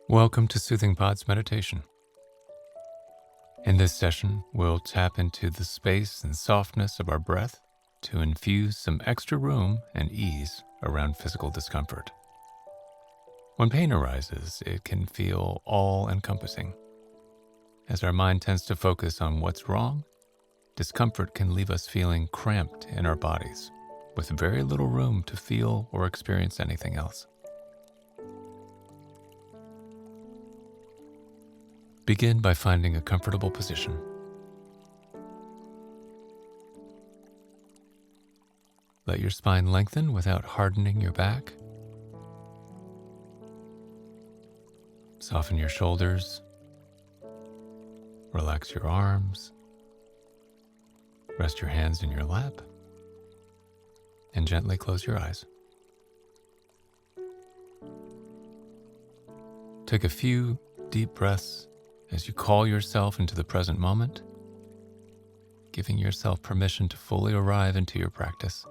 Welcome to Soothing Pod's meditation. In this session, we'll tap into the space and softness of our breath to infuse some extra room and ease around physical discomfort. When pain arises, it can feel all-encompassing. As our mind tends to focus on what's wrong, discomfort can leave us feeling cramped in our bodies, with very little room to feel or experience anything else. Begin by finding a comfortable position. Let your spine lengthen without hardening your back. Soften your shoulders. Relax your arms. Rest your hands in your lap. And gently close your eyes. Take a few deep breaths as you call yourself into the present moment, giving yourself permission to fully arrive into your practice.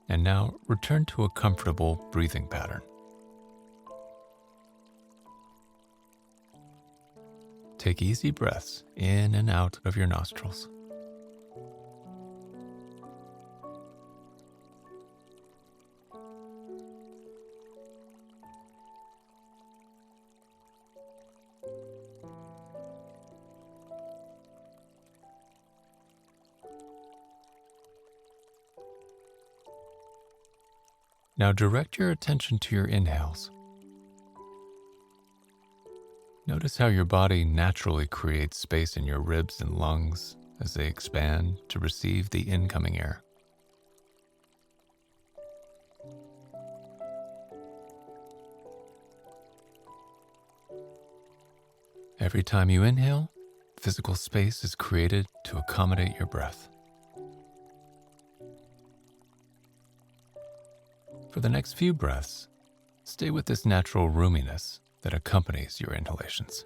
And now return to a comfortable breathing pattern. Take easy breaths in and out of your nostrils. Now direct your attention to your inhales. Notice how your body naturally creates space in your ribs and lungs as they expand to receive the incoming air. Every time you inhale, physical space is created to accommodate your breath. For the next few breaths, stay with this natural roominess that accompanies your inhalations.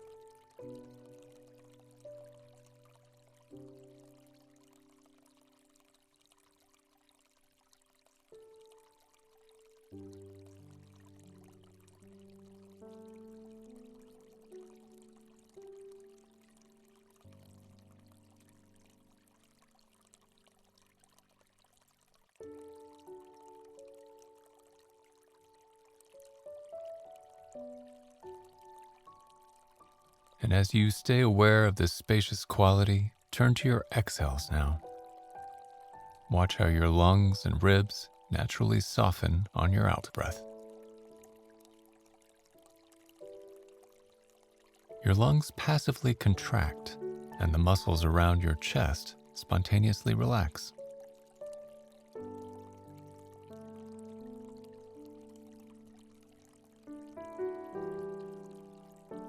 And as you stay aware of this spacious quality, turn to your exhales now. Watch how your lungs and ribs naturally soften on your out-breath. Your lungs passively contract, and the muscles around your chest spontaneously relax.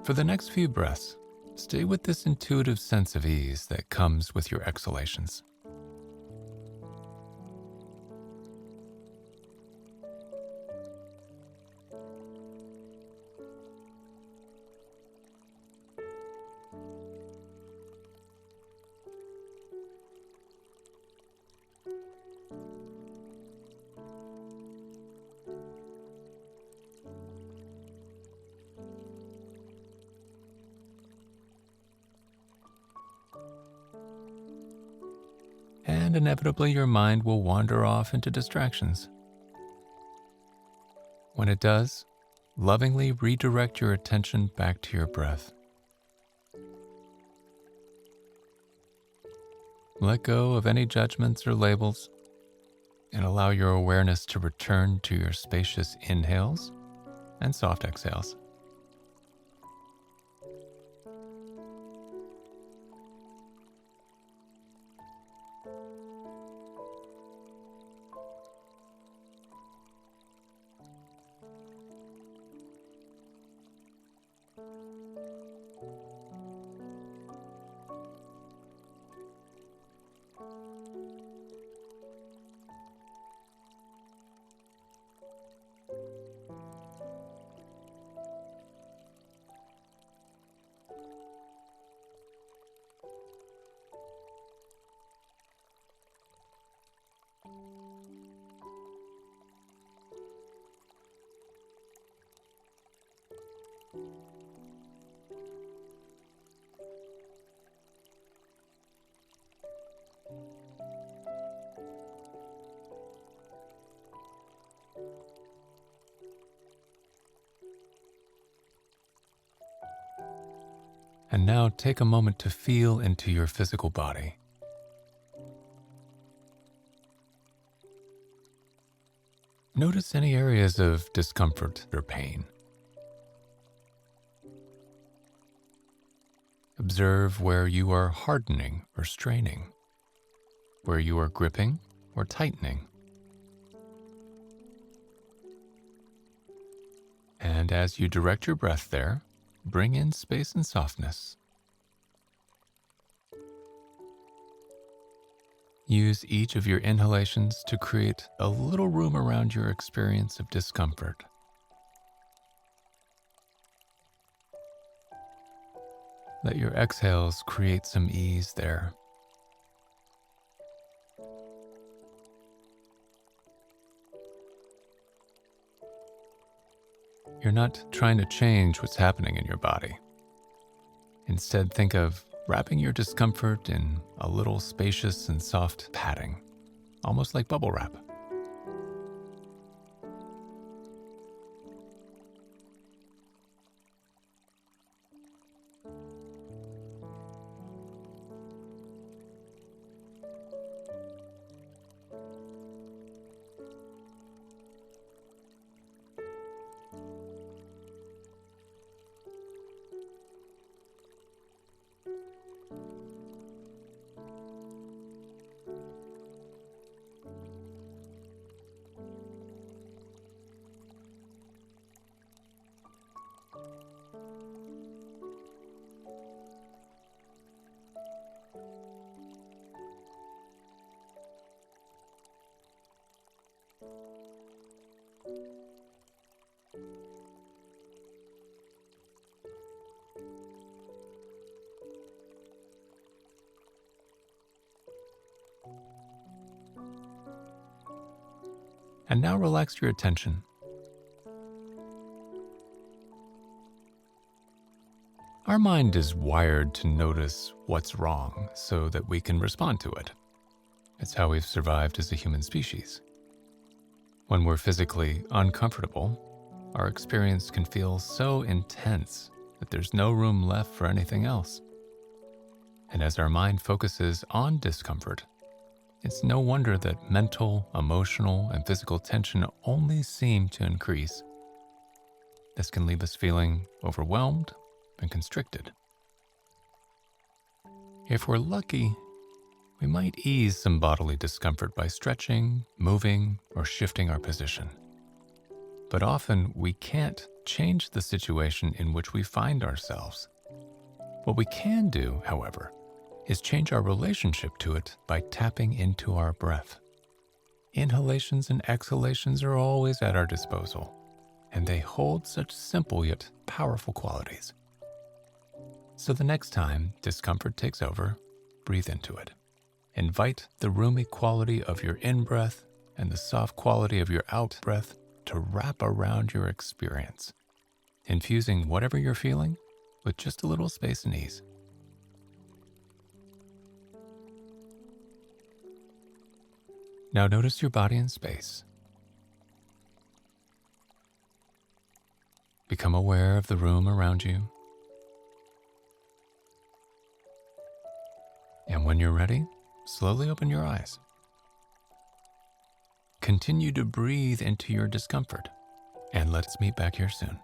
For the next few breaths, stay with this intuitive sense of ease that comes with your exhalations. And inevitably your mind will wander off into distractions. When it does, lovingly redirect your attention back to your breath. Let go of any judgments or labels and allow your awareness to return to your spacious inhales and soft exhales. And now take a moment to feel into your physical body. Notice any areas of discomfort or pain. Observe where you are hardening or straining, where you are gripping or tightening. And as you direct your breath there, bring in space and softness. Use each of your inhalations to create a little room around your experience of discomfort. Let your exhales create some ease there. You're not trying to change what's happening in your body. Instead, think of wrapping your discomfort in a little spacious and soft padding, almost like bubble wrap. And now relax your attention. Our mind is wired to notice what's wrong so that we can respond to it. It's how we've survived as a human species. When we're physically uncomfortable, our experience can feel so intense that there's no room left for anything else. And as our mind focuses on discomfort, it's no wonder that mental, emotional, and physical tension only seem to increase. This can leave us feeling overwhelmed and constricted. If we're lucky, we might ease some bodily discomfort by stretching, moving, or shifting our position. But often we can't change the situation in which we find ourselves. What we can do, however, is change our relationship to it by tapping into our breath. Inhalations and exhalations are always at our disposal, and they hold such simple yet powerful qualities. So the next time discomfort takes over, breathe into it. Invite the roomy quality of your in-breath and the soft quality of your out-breath to wrap around your experience, infusing whatever you're feeling with just a little space and ease. Now notice your body in space. Become aware of the room around you. And when you're ready, slowly open your eyes. Continue to breathe into your discomfort, and let's meet back here soon.